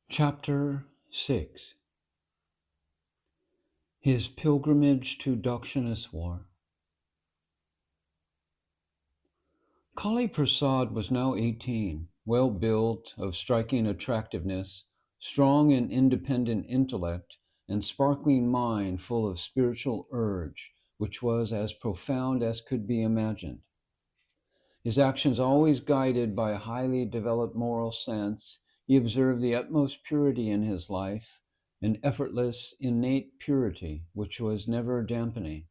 Chapter-6. His Pilgrimage to Dakshineswar. Kali Prasad was now 18, well built, of striking attractiveness, strong and independent intellect, and sparkling mind full of spiritual urge, which was as profound as could be imagined. His actions always guided by a highly developed moral sense, he observed the utmost purity in his life, an effortless, innate purity which was never dampening.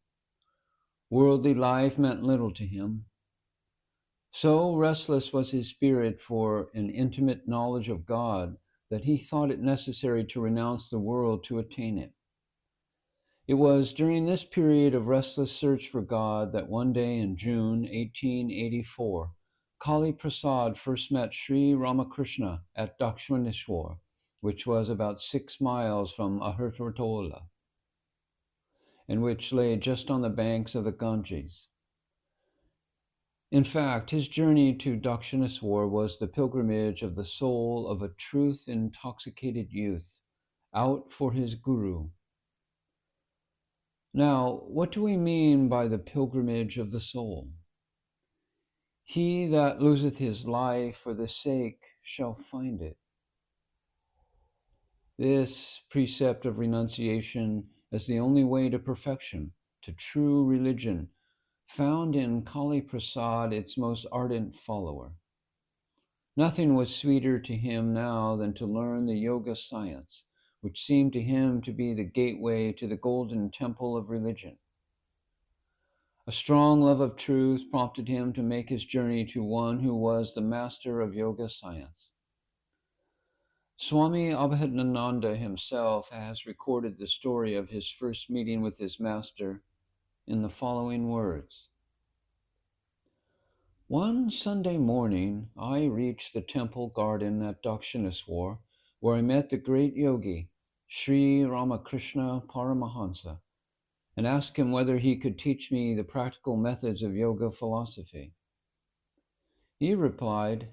Worldly life meant little to him. So restless was his spirit for an intimate knowledge of God that he thought it necessary to renounce the world to attain it. It was during this period of restless search for God that one day in June 1884, Kali Prasad first met Sri Ramakrishna at Dakshineswar, which was about 6 miles from Agartala, and which lay just on the banks of the Ganges. In fact, his journey to Dakshineswar was the pilgrimage of the soul of a truth-intoxicated youth, out for his guru. Now, what do we mean by the pilgrimage of the soul? He that loseth his life for the sake shall find it. This precept of renunciation as the only way to perfection, to true religion, found in Kali Prasad its most ardent follower. Nothing was sweeter to him now than to learn the yoga science, which seemed to him to be the gateway to the golden temple of religion. A strong love of truth prompted him to make his journey to one who was the master of yoga science. Swami Abhedananda himself has recorded the story of his first meeting with his master in the following words. One Sunday morning, I reached the temple garden at Dakshineswar, where I met the great yogi, Sri Ramakrishna Paramahansa, and asked him whether he could teach me the practical methods of yoga philosophy. He replied,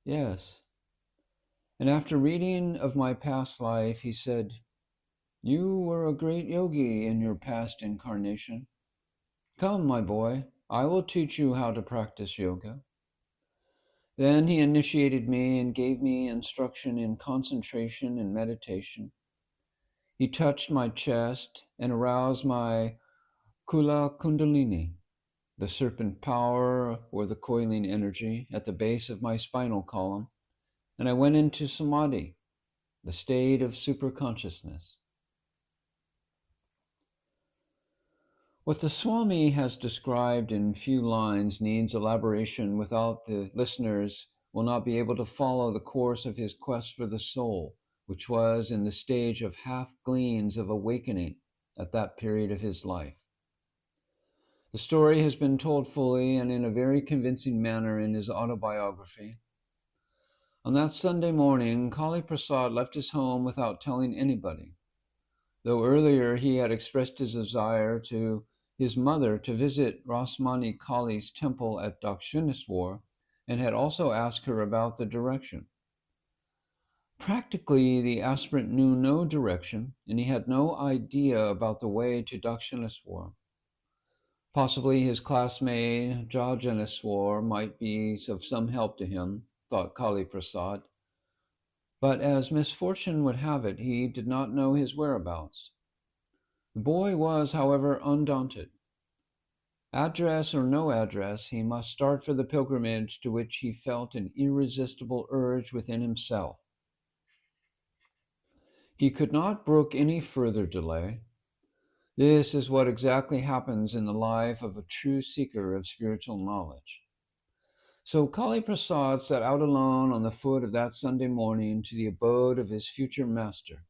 yes. And after reading of my past life, he said, you were a great yogi in your past incarnation. Come, my boy, I will teach you how to practice yoga. Then he initiated me and gave me instruction in concentration and meditation. He touched my chest and aroused my Kula Kundalini, the serpent power or the coiling energy at the base of my spinal column, and I went into samadhi, the state of superconsciousness. What the Swami has described in few lines needs elaboration without the listeners will not be able to follow the course of his quest for the soul, which was in the stage of half gleams of awakening at that period of his life. The story has been told fully and in a very convincing manner in his autobiography. On that Sunday morning, Kali Prasad left his home without telling anybody, though earlier he had expressed his desire to his mother to visit Rasmani Kali's temple at Dakshineswar and had also asked her about the direction. Practically, the aspirant knew no direction and he had no idea about the way to Dakshineswar. Possibly his classmate Jajaneswar might be of some help to him, thought Kali Prasad. But as misfortune would have it, he did not know his whereabouts. The boy was, however, undaunted. Address or no address, he must start for the pilgrimage to which he felt an irresistible urge within himself. He could not brook any further delay. This is what exactly happens in the life of a true seeker of spiritual knowledge. So Kali Prasad set out alone on the foot of that Sunday morning to the abode of his future master.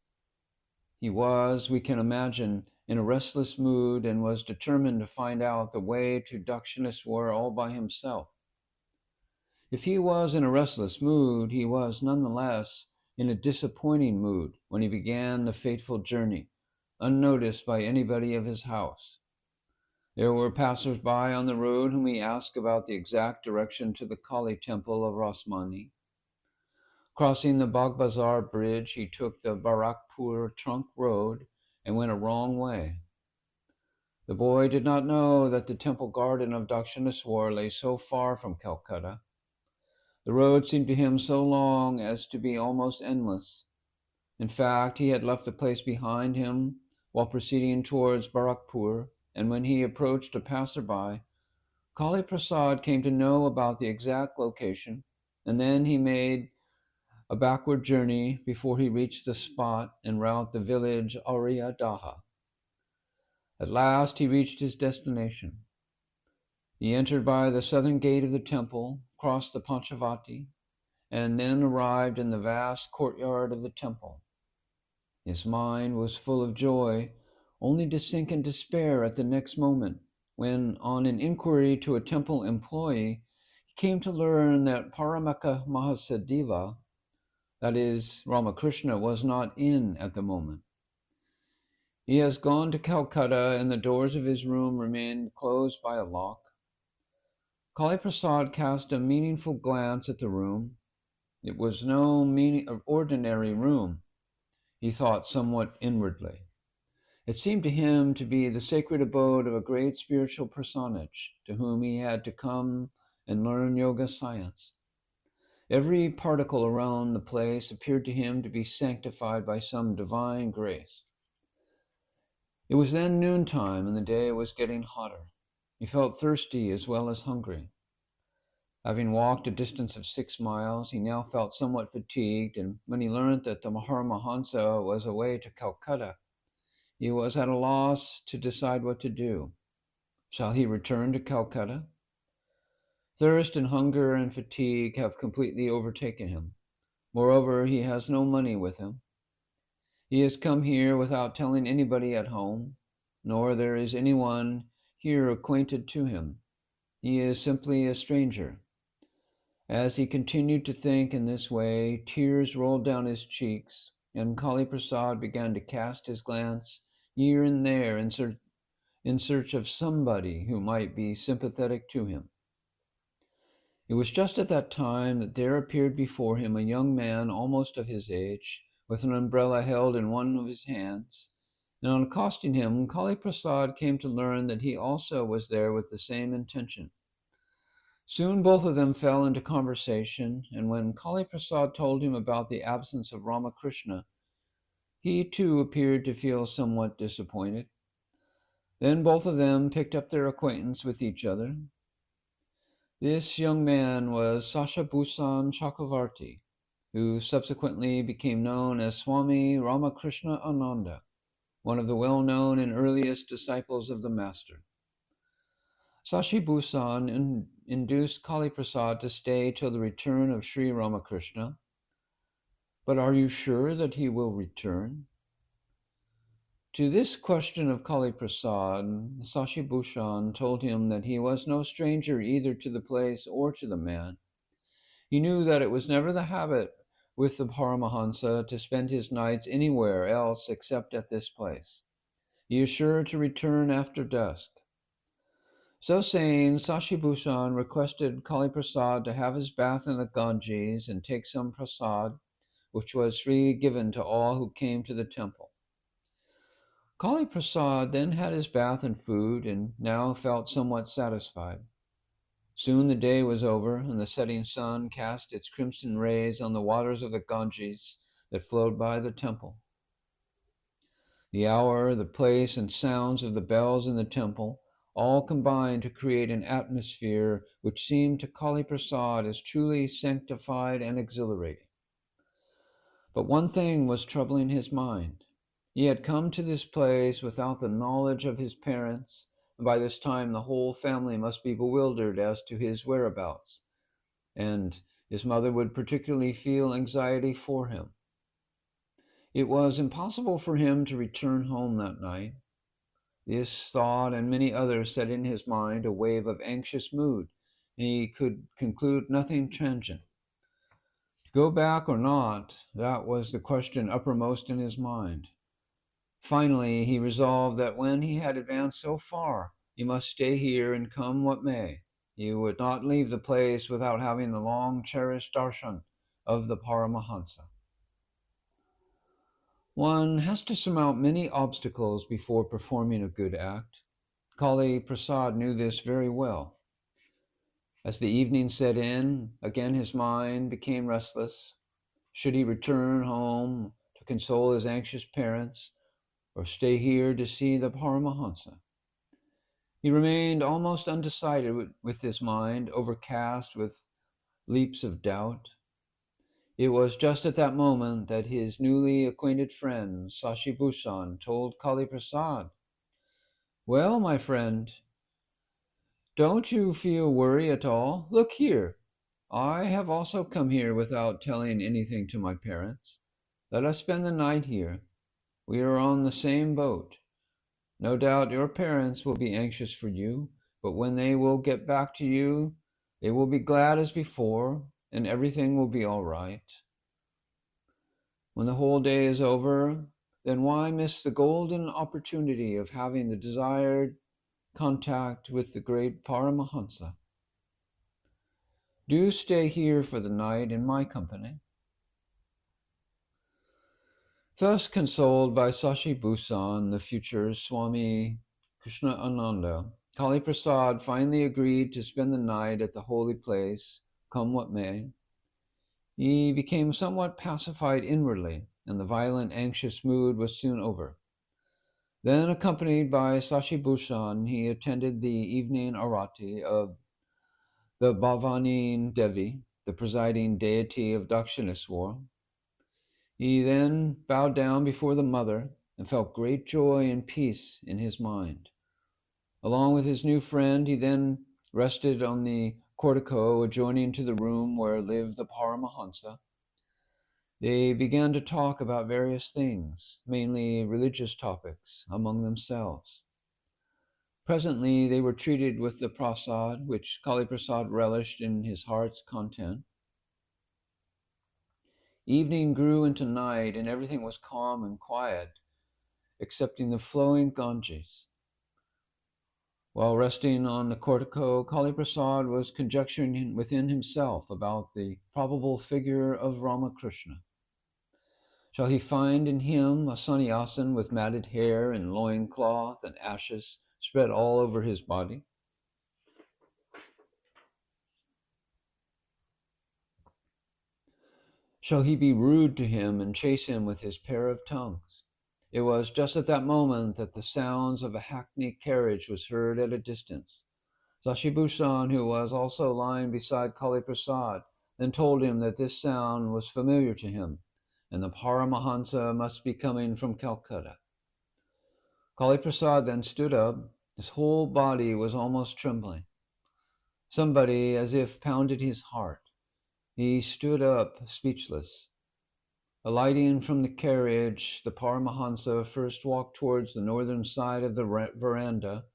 He was, we can imagine, in a restless mood and was determined to find out the way to Dakshineswar all by himself. If he was in a restless mood, he was nonetheless in a disappointing mood when he began the fateful journey, unnoticed by anybody of his house. There were passers-by on the road whom he asked about the exact direction to the Kali temple of Rasmani. Crossing the Bagbazar bridge, he took the Barakpur trunk road and went a wrong way. The boy did not know that the temple garden of Dakshinaswar lay so far from Calcutta. The road seemed to him so long as to be almost endless. In fact, he had left the place behind him while proceeding towards Barakpur, and when he approached a passerby, Kali Prasad came to know about the exact location, and then he made a backward journey before he reached the spot en route the village Aryadaha. At last he reached his destination. He entered by the southern gate of the temple, crossed the Panchavati, and then arrived in the vast courtyard of the temple. His mind was full of joy, only to sink in despair at the next moment, when, on an inquiry to a temple employee, he came to learn that Paramaka Mahasadeva, that is, Ramakrishna, was not in at the moment. He has gone to Calcutta, and the doors of his room remain closed by a lock. Kali Prasad cast a meaningful glance at the room. It was no ordinary room, he thought somewhat inwardly. It seemed to him to be the sacred abode of a great spiritual personage to whom he had to come and learn yoga science. Every particle around the place appeared to him to be sanctified by some divine grace. It was then noontime, and the day was getting hotter. He felt thirsty as well as hungry. Having walked a distance of 6 miles, he now felt somewhat fatigued, and when he learned that the Paramahansa was away to Calcutta, he was at a loss to decide what to do. Shall he return to Calcutta? Thirst and hunger and fatigue have completely overtaken him. Moreover, he has no money with him. He has come here without telling anybody at home, nor there is anyone here acquainted to him. He is simply a stranger. As he continued to think in this way, tears rolled down his cheeks, and Kali Prasad began to cast his glance here and there in search of somebody who might be sympathetic to him. It was just at that time that there appeared before him a young man almost of his age, with an umbrella held in one of his hands, and on accosting him, Kali Prasad came to learn that he also was there with the same intention. Soon both of them fell into conversation, and when Kali Prasad told him about the absence of Ramakrishna, he too appeared to feel somewhat disappointed. Then both of them picked up their acquaintance with each other. This young man was Sashabhusan Chakravarti, who subsequently became known as Swami Ramakrishna Ananda, one of the well-known and earliest disciples of the Master. Sashabhusan induced Kali Prasad to stay till the return of Sri Ramakrishna. But are you sure that he will return? To this question of Kali Prasad, Sashabhusan told him that he was no stranger either to the place or to the man. He knew that it was never the habit with the Paramahansa to spend his nights anywhere else except at this place. He is sure to return after dusk. So saying, Sashabhusan requested Kali Prasad to have his bath in the Ganges and take some prasad, which was freely given to all who came to the temple. Kali Prasad then had his bath and food, and now felt somewhat satisfied. Soon the day was over, and the setting sun cast its crimson rays on the waters of the Ganges that flowed by the temple. The hour, the place, and sounds of the bells in the temple all combined to create an atmosphere which seemed to Kali Prasad as truly sanctified and exhilarating. But one thing was troubling his mind. He had come to this place without the knowledge of his parents, and by this time the whole family must be bewildered as to his whereabouts, and his mother would particularly feel anxiety for him. It was impossible for him to return home that night. This thought and many others set in his mind a wave of anxious mood, and he could conclude nothing transient. To go back or not, that was the question uppermost in his mind. Finally, he resolved that when he had advanced so far, he must stay here and come what may. He would not leave the place without having the long-cherished darshan of the Paramahansa. One has to surmount many obstacles before performing a good act. Kali Prasad knew this very well. As the evening set in, again his mind became restless. Should he return home to console his anxious parents, or stay here to see the Paramahansa? He remained almost undecided with his mind overcast with leaps of doubt. It was just at that moment that his newly acquainted friend, Sashi Bhushan, told Kali Prasad, "Well, my friend, don't you feel worry at all? Look here. I have also come here without telling anything to my parents. Let us spend the night here. We are on the same boat. No doubt your parents will be anxious for you, but when they will get back to you, they will be glad as before, and everything will be all right. When the whole day is over, then why miss the golden opportunity of having the desired contact with the great Paramahansa? Do stay here for the night in my company." Thus consoled by Sashi Bhushan, the future Swami Krishna Ananda, Kali Prasad finally agreed to spend the night at the holy place, come what may. He became somewhat pacified inwardly, and the violent, anxious mood was soon over. Then, accompanied by Sashi Bhushan, he attended the evening arati of the Bhavani Devi, the presiding deity of Dakshineswar. He then bowed down before the mother and felt great joy and peace in his mind. Along with his new friend, he then rested on the portico adjoining to the room where lived the Paramahansa. They began to talk about various things, mainly religious topics, among themselves. Presently, they were treated with the prasad, which Kali Prasad relished in his heart's content. Evening grew into night, and everything was calm and quiet, excepting the flowing Ganges. While resting on the portico, Kali Prasad was conjecturing within himself about the probable figure of Ramakrishna. Shall he find in him a sannyasin with matted hair and loincloth and ashes spread all over his body? Shall he be rude to him and chase him with his pair of tongues? It was just at that moment that the sounds of a hackney carriage was heard at a distance. Sashi Bhushan, who was also lying beside Kali Prasad, then told him that this sound was familiar to him, and the Paramahansa must be coming from Calcutta. Kali Prasad then stood up. His whole body was almost trembling. Somebody, as if, pounded his heart. He stood up, speechless. Alighting from the carriage, the Paramahansa first walked towards the northern side of the veranda,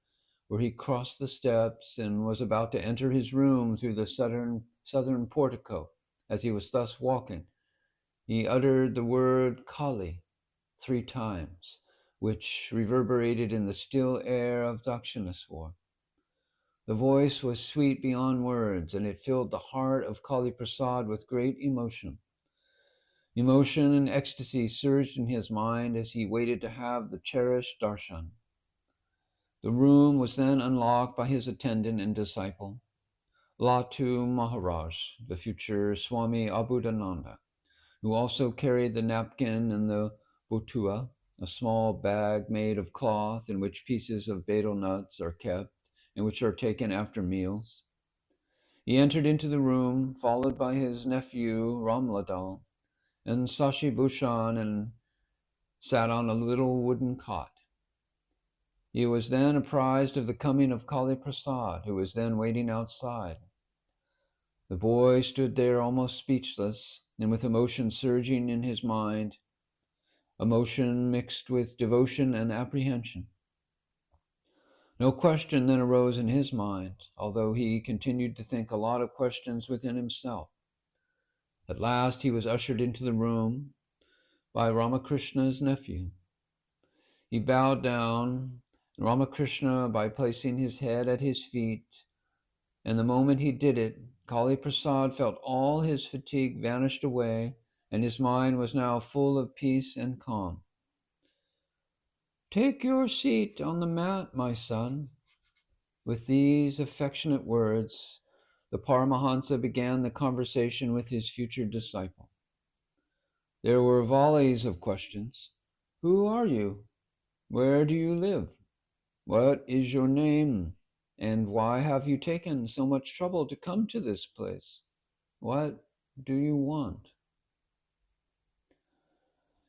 where he crossed the steps and was about to enter his room through the southern portico. As he was thus walking, he uttered the word Kali 3 times, which reverberated in the still air of Dakshineswar. The voice was sweet beyond words, and it filled the heart of Kali Prasad with great emotion. Emotion and ecstasy surged in his mind as he waited to have the cherished darshan. The room was then unlocked by his attendant and disciple, Latu Maharaj, the future Swami Abhedananda, who also carried the napkin and the botua, a small bag made of cloth in which pieces of betel nuts are kept and which are taken after meals. He entered into the room, followed by his nephew Ramladal and Sashi Bhushan, and sat on a little wooden cot. He was then apprised of the coming of Kali Prasad, who was then waiting outside. The boy stood there almost speechless, and with emotion surging in his mind, emotion mixed with devotion and apprehension. No question then arose in his mind, although he continued to think a lot of questions within himself. At last he was ushered into the room by Ramakrishna's nephew. He bowed down, and Ramakrishna, by placing his head at his feet, and the moment he did it, Kali Prasad felt all his fatigue vanished away, and his mind was now full of peace and calm. "Take your seat on the mat, my son." With these affectionate words, the Paramahansa began the conversation with his future disciple. There were volleys of questions. Who are you? Where do you live? What is your name? And why have you taken so much trouble to come to this place? What do you want?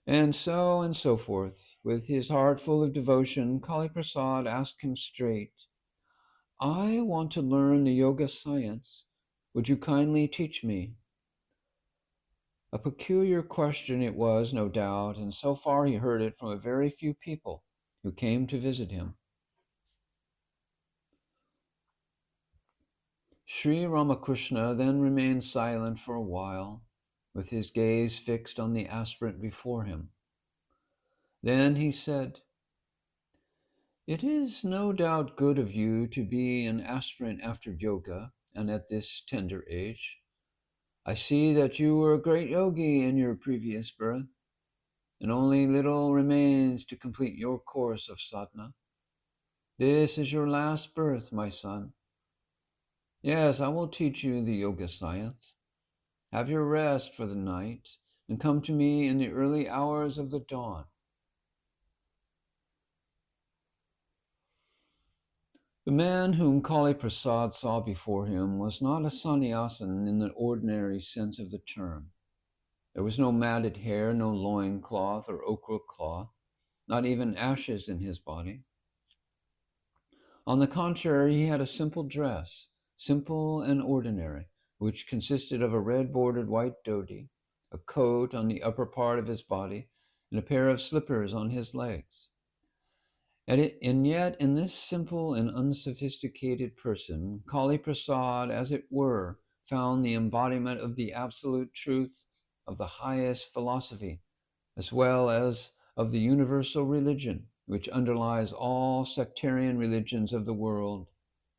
And so forth. With his heart full of devotion, Kali Prasad asked him straight, I want to learn the yoga science. Would you kindly teach me? A peculiar question it was, no doubt, and so far he heard it from a very few people who came to visit him. Sri Ramakrishna then remained silent for a while, with his gaze fixed on the aspirant before him. Then he said, It is no doubt good of you to be an aspirant after yoga, and at this tender age. I see that you were a great yogi in your previous birth, and only little remains to complete your course of sadhana. This is your last birth, my son. Yes, I will teach you the yoga science. Have your rest for the night, and come to me in the early hours of the dawn. The man whom Kali Prasad saw before him was not a sannyasin in the ordinary sense of the term. There was no matted hair, no loin cloth or ochre cloth, not even ashes in his body. On the contrary, he had a simple dress, simple and ordinary, which consisted of a red-bordered white dhoti, a coat on the upper part of his body, and a pair of slippers on his legs. And yet, in this simple and unsophisticated person, Kali Prasad, as it were, found the embodiment of the absolute truth of the highest philosophy, as well as of the universal religion, which underlies all sectarian religions of the world,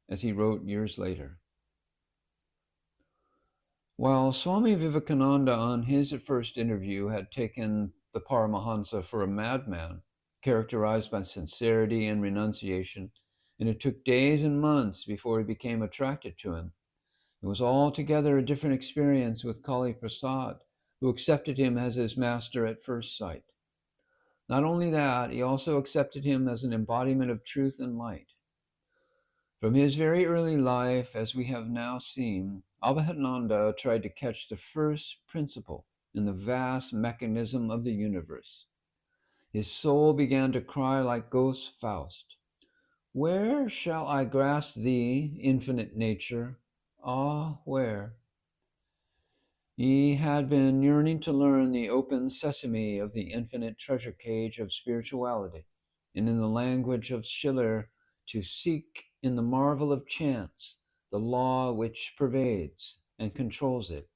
as he wrote years later. While Swami Vivekananda, on his first interview, had taken the Paramahansa for a madman, characterized by sincerity and renunciation, and it took days and months before he became attracted to him, it was altogether a different experience with Kali Prasad, who accepted him as his master at first sight. Not only that, he also accepted him as an embodiment of truth and light. From his very early life, as we have now seen, Abhedananda tried to catch the first principle in the vast mechanism of the universe. His soul began to cry like Ghost Faust, Where shall I grasp thee, infinite nature? Ah, where? He had been yearning to learn the open sesame of the infinite treasure cage of spirituality, and in the language of Schiller, to seek in the marvel of chance the law which pervades and controls it,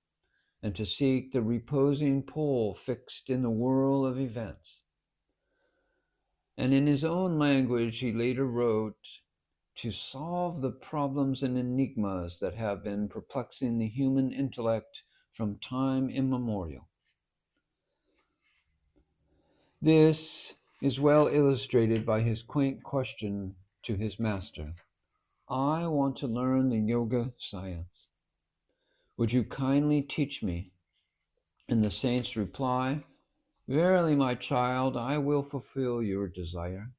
and to seek the reposing pole fixed in the whirl of events. And in his own language, he later wrote, to solve the problems and enigmas that have been perplexing the human intellect from time immemorial. This is well illustrated by his quaint question to his master. I want to learn the yoga science. Would you kindly teach me? And the saint's reply, Verily, my child, I will fulfill your desire.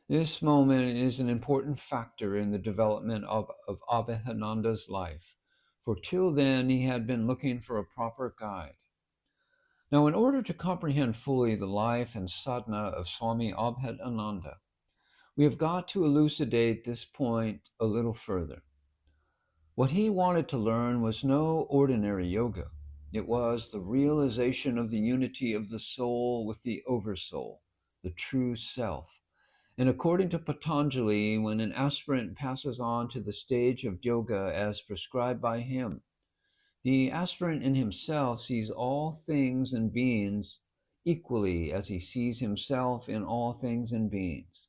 This moment is an important factor in the development of Abhedananda's life, for till then he had been looking for a proper guide. Now, in order to comprehend fully the life and sadhana of Swami Abhedananda, we have got to elucidate this point a little further. What he wanted to learn was no ordinary yoga. It was the realization of the unity of the soul with the oversoul, the true self. And according to Patanjali, when an aspirant passes on to the stage of yoga as prescribed by him, the aspirant in himself sees all things and beings equally as he sees himself in all things and beings.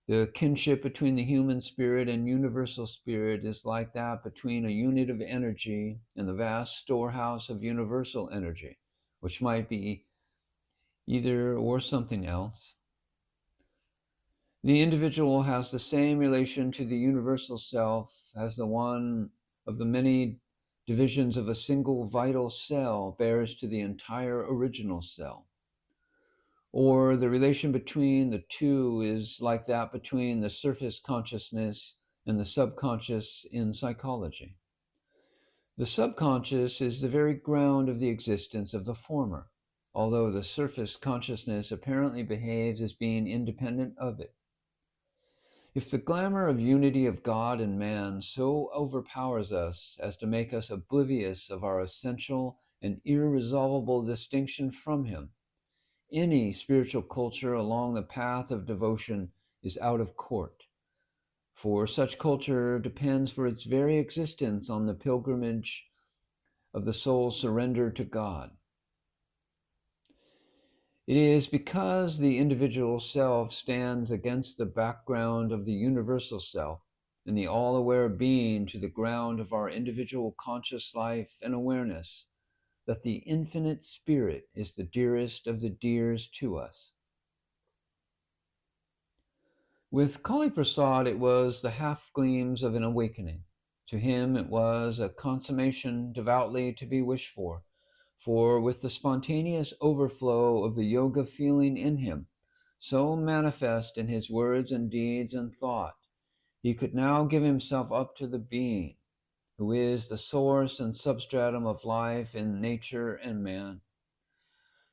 The kinship between the human spirit and universal spirit is like that between a unit of energy and the vast storehouse of universal energy, which might be either or something else. The individual has the same relation to the universal self as the one of the many divisions of a single vital cell bears to the entire original cell. Or the relation between the two is like that between the surface consciousness and the subconscious in psychology. The subconscious is the very ground of the existence of the former, although the surface consciousness apparently behaves as being independent of it. If the glamour of unity of God and man so overpowers us as to make us oblivious of our essential and irresolvable distinction from him, any spiritual culture along the path of devotion is out of court, for such culture depends for its very existence on the pilgrimage of the soul's surrender to God. It is because the individual self stands against the background of the universal self and the all-aware being to the ground of our individual conscious life and awareness that the infinite spirit is the dearest of the dears to us. With Kali Prasad, it was the half gleams of an awakening. To him, it was a consummation devoutly to be wished for with the spontaneous overflow of the yoga feeling in him, so manifest in his words and deeds and thought, he could now give himself up to the being, who is the source and substratum of life in nature and man.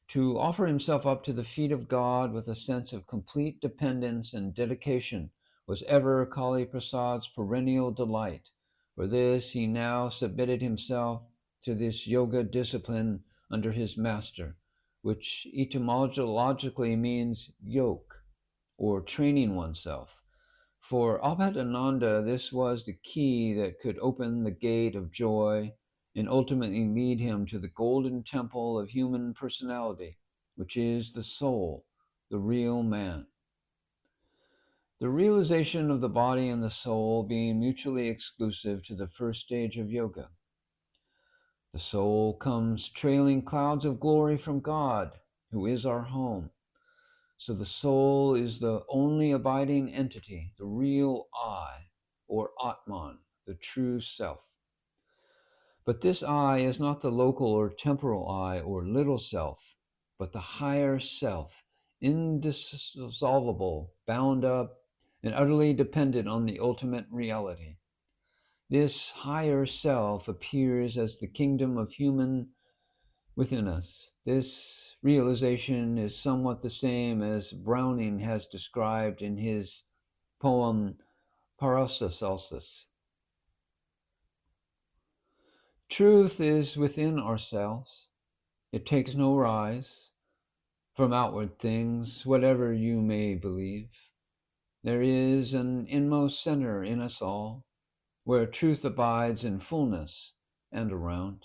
To offer himself up to the feet of God with a sense of complete dependence and dedication was ever Kali Prasad's perennial delight. For this, he now submitted himself to this yoga discipline under his master, which etymologically means yoke or training oneself. For Abhedananda, this was the key that could open the gate of joy and ultimately lead him to the golden temple of human personality, which is the soul, the real man. The realization of the body and the soul being mutually exclusive to the first stage of yoga. The soul comes trailing clouds of glory from God, who is our home. So the soul is the only abiding entity, the real I, or Atman, the true self. But this I is not the local or temporal I or little self, but the higher self, indissoluble, bound up, and utterly dependent on the ultimate reality. This higher self appears as the kingdom of human within us. This realization is somewhat the same as Browning has described in his poem Paracelsus. Truth is within ourselves. It takes no rise from outward things, whatever you may believe. There is an inmost center in us all, where truth abides in fullness and around.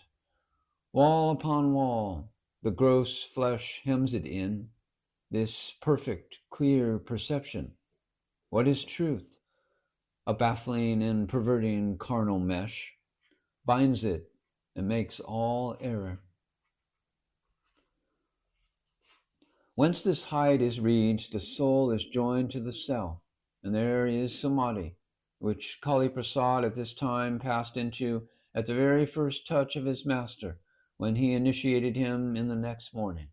Wall upon wall, the gross flesh hems it in, this perfect, clear perception. What is truth? A baffling and perverting carnal mesh binds it and makes all error. Whence this height is reached, the soul is joined to the self, and there is samadhi, which Kali Prasad at this time passed into at the very first touch of his master when he initiated him in the next morning.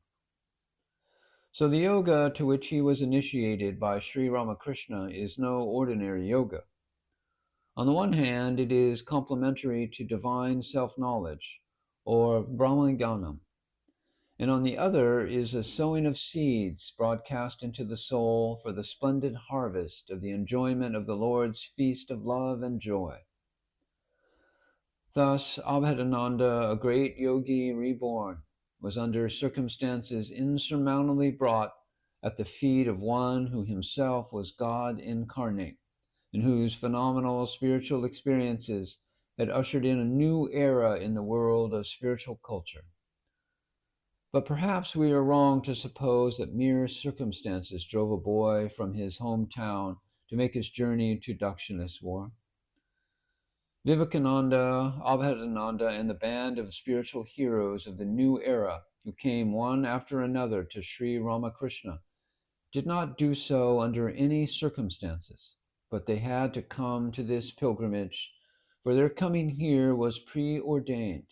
So the yoga to which he was initiated by Sri Ramakrishna is no ordinary yoga. On the one hand, it is complementary to divine self-knowledge, or Brahmagyanam, and on the other is a sowing of seeds broadcast into the soul for the splendid harvest of the enjoyment of the Lord's feast of love and joy. Thus, Abhedananda, a great yogi reborn, was under circumstances insurmountably brought at the feet of one who himself was God incarnate, and whose phenomenal spiritual experiences had ushered in a new era in the world of spiritual culture. But perhaps we are wrong to suppose that mere circumstances drove a boy from his hometown to make his journey to Dakshineswar. Vivekananda, Abhedananda, and the band of spiritual heroes of the new era who came one after another to Sri Ramakrishna did not do so under any circumstances, but they had to come to this pilgrimage, for their coming here was preordained.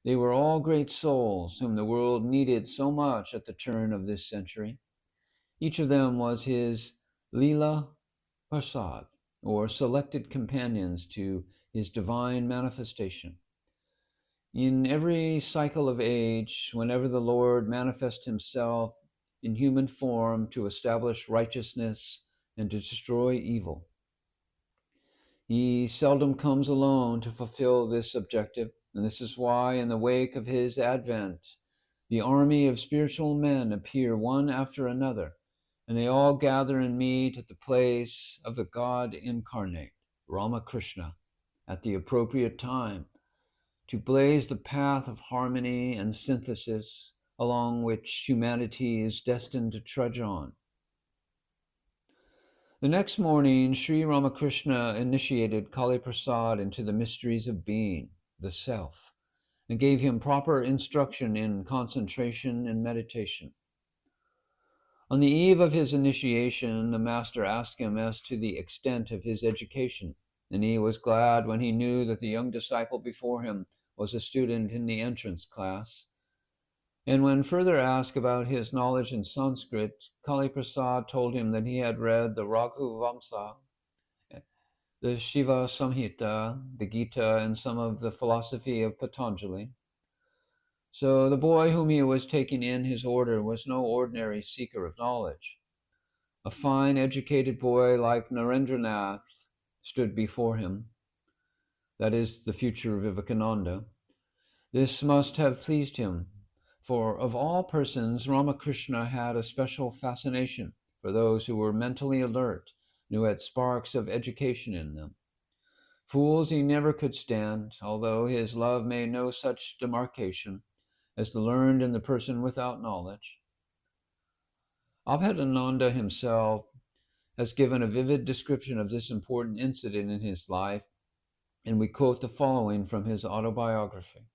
They were all great souls whom the world needed so much at the turn of this century. Each of them was his Leela Prasad, or selected companions to his divine manifestation. In every cycle of age, whenever the Lord manifests himself in human form to establish righteousness and to destroy evil, he seldom comes alone to fulfill this objective, and this is why, in the wake of his advent, the army of spiritual men appear one after another, and they all gather and meet at the place of the God incarnate, Ramakrishna, at the appropriate time, to blaze the path of harmony and synthesis along which humanity is destined to trudge on. The next morning, Sri Ramakrishna initiated Kali Prasad into the mysteries of being, the self, and gave him proper instruction in concentration and meditation. On the eve of his initiation, the master asked him as to the extent of his education, and he was glad when he knew that the young disciple before him was a student in the entrance class. And when further asked about his knowledge in Sanskrit, Kali Prasad told him that he had read the Raghuvamsa, the Shiva Samhita, the Gita, and some of the philosophy of Patanjali. So the boy whom he was taking in his order was no ordinary seeker of knowledge. A fine, educated boy like Narendranath stood before him. That is the future Vivekananda. This must have pleased him, for of all persons, Ramakrishna had a special fascination for those who were mentally alert and who had sparks of education in them. Fools he never could stand, although his love made no such demarcation as the learned and the person without knowledge. Abhedananda himself has given a vivid description of this important incident in his life, and we quote the following from his autobiography.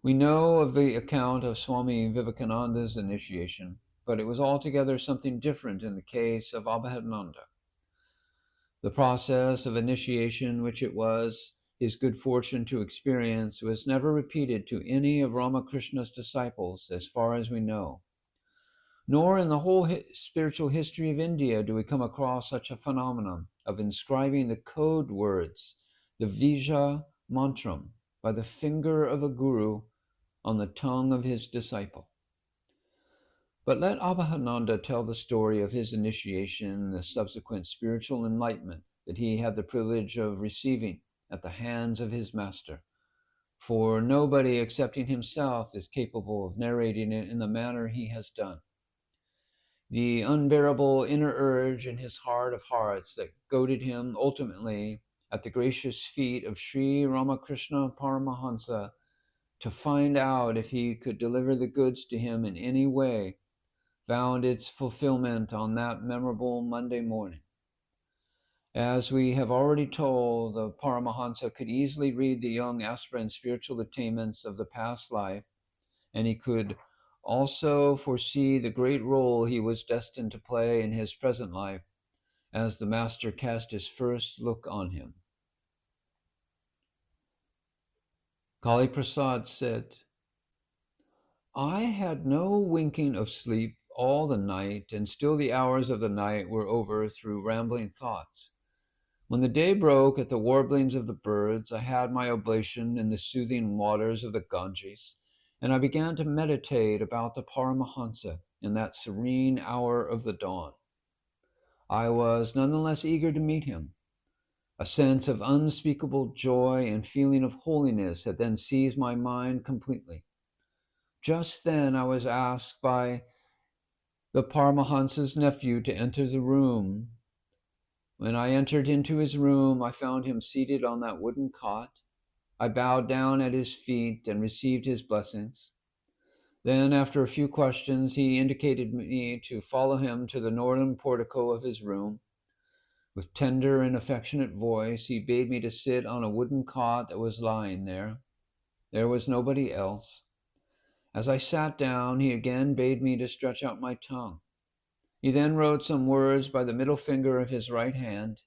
We know of the account of Swami Vivekananda's initiation, but it was altogether something different in the case of Abhedananda. The process of initiation which it was his good fortune to experience was never repeated to any of Ramakrishna's disciples as far as we know. Nor in the whole spiritual history of India do we come across such a phenomenon of inscribing the code words, the Vija mantram, by the finger of a guru on the tongue of his disciple. But let Abhedananda tell the story of his initiation and the subsequent spiritual enlightenment that he had the privilege of receiving at the hands of his master, for nobody excepting himself is capable of narrating it in the manner he has done. The unbearable inner urge in his heart of hearts that goaded him ultimately at the gracious feet of Sri Ramakrishna Paramahansa to find out if he could deliver the goods to him in any way found its fulfillment on that memorable Monday morning. As we have already told, the Paramahansa could easily read the young aspirant's spiritual attainments of the past life, and he could also foresee the great role he was destined to play in his present life as the master cast his first look on him. Kali Prasad said, I had no winking of sleep all the night, and still the hours of the night were over through rambling thoughts. When the day broke at the warblings of the birds, I had my oblation in the soothing waters of the Ganges, and I began to meditate about the Paramahansa in that serene hour of the dawn. I was nonetheless eager to meet him. A sense of unspeakable joy and feeling of holiness had then seized my mind completely. Just then I was asked by the Paramahansa's nephew to enter the room. When I entered into his room, I found him seated on that wooden cot. I bowed down at his feet and received his blessings. Then, after a few questions, he indicated me to follow him to the northern portico of his room. With tender and affectionate voice, he bade me to sit on a wooden cot that was lying there. There was nobody else. As I sat down, he again bade me to stretch out my tongue. He then wrote some words by the middle finger of his right hand,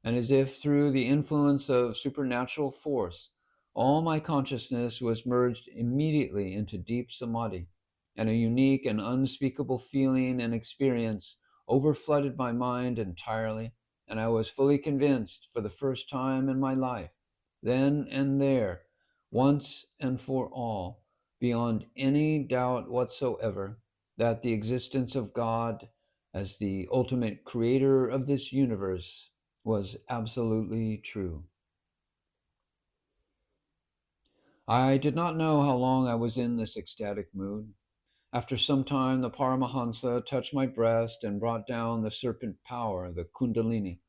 and as if through the influence of supernatural force, all my consciousness was merged immediately into deep samadhi, and a unique and unspeakable feeling and experience overflooded my mind entirely, and I was fully convinced for the first time in my life, then and there, once and for all, beyond any doubt whatsoever, that the existence of God as the ultimate creator of this universe was absolutely true. I did not know how long I was in this ecstatic mood. After some time, the Paramahansa touched my breast and brought down the serpent power, the Kundalini,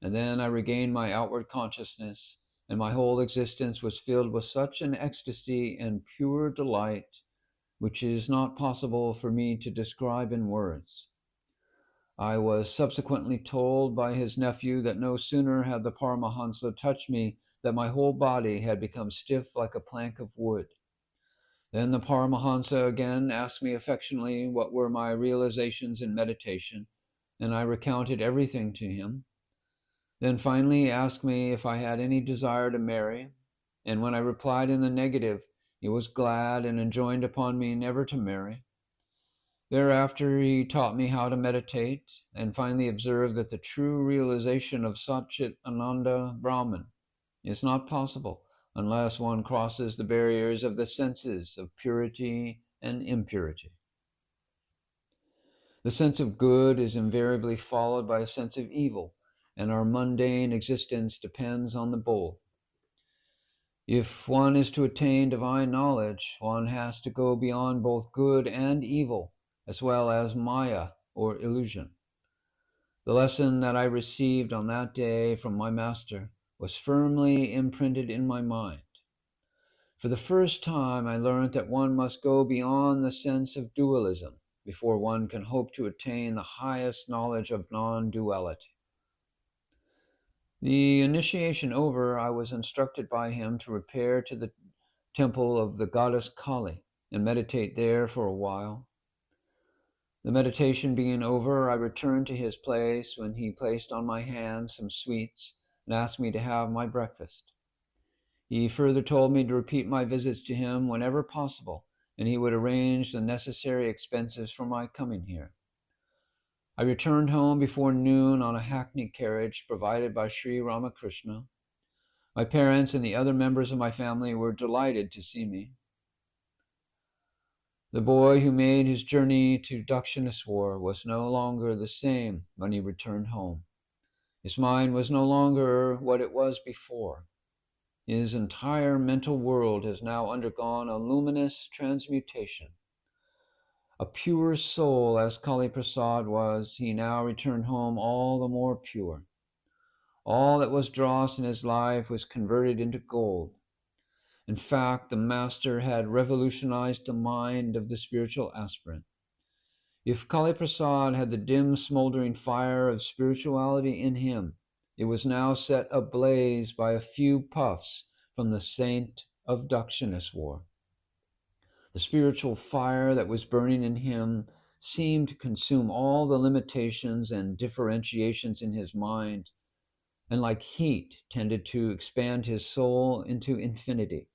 and then I regained my outward consciousness, and my whole existence was filled with such an ecstasy and pure delight which is not possible for me to describe in words. I was subsequently told by his nephew that no sooner had the Paramahansa touched me that my whole body had become stiff like a plank of wood. Then the Paramahansa again asked me affectionately what were my realizations in meditation, and I recounted everything to him. Then finally he asked me if I had any desire to marry, and when I replied in the negative, he was glad and enjoined upon me never to marry. Thereafter, he taught me how to meditate, and finally observed that the true realization of Satchit Ananda Brahman is not possible unless one crosses the barriers of the senses of purity and impurity. The sense of good is invariably followed by a sense of evil, and our mundane existence depends on the both. If one is to attain divine knowledge, one has to go beyond both good and evil, as well as Maya, or illusion. The lesson that I received on that day from my master was firmly imprinted in my mind. For the first time, I learned that one must go beyond the sense of dualism before one can hope to attain the highest knowledge of non-duality. The initiation over, I was instructed by him to repair to the temple of the goddess Kali and meditate there for a while. The meditation being over, I returned to his place when he placed on my hand some sweets and asked me to have my breakfast. He further told me to repeat my visits to him whenever possible, and he would arrange the necessary expenses for my coming here. I returned home before noon on a hackney carriage provided by Sri Ramakrishna. My parents and the other members of my family were delighted to see me. The boy who made his journey to Dakshineswar was no longer the same when he returned home. His mind was no longer what it was before. His entire mental world has now undergone a luminous transmutation. A pure soul, as Kali Prasad was, he now returned home all the more pure. All that was dross in his life was converted into gold. In fact, the master had revolutionized the mind of the spiritual aspirant. If Kali Prasad had the dim, smoldering fire of spirituality in him, it was now set ablaze by a few puffs from the saint of Dakshineswar. The spiritual fire that was burning in him seemed to consume all the limitations and differentiations in his mind, and like heat tended to expand his soul into infinity.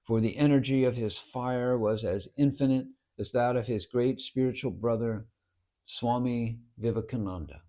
For the energy of his fire was as infinite as that of his great spiritual brother, Swami Vivekananda.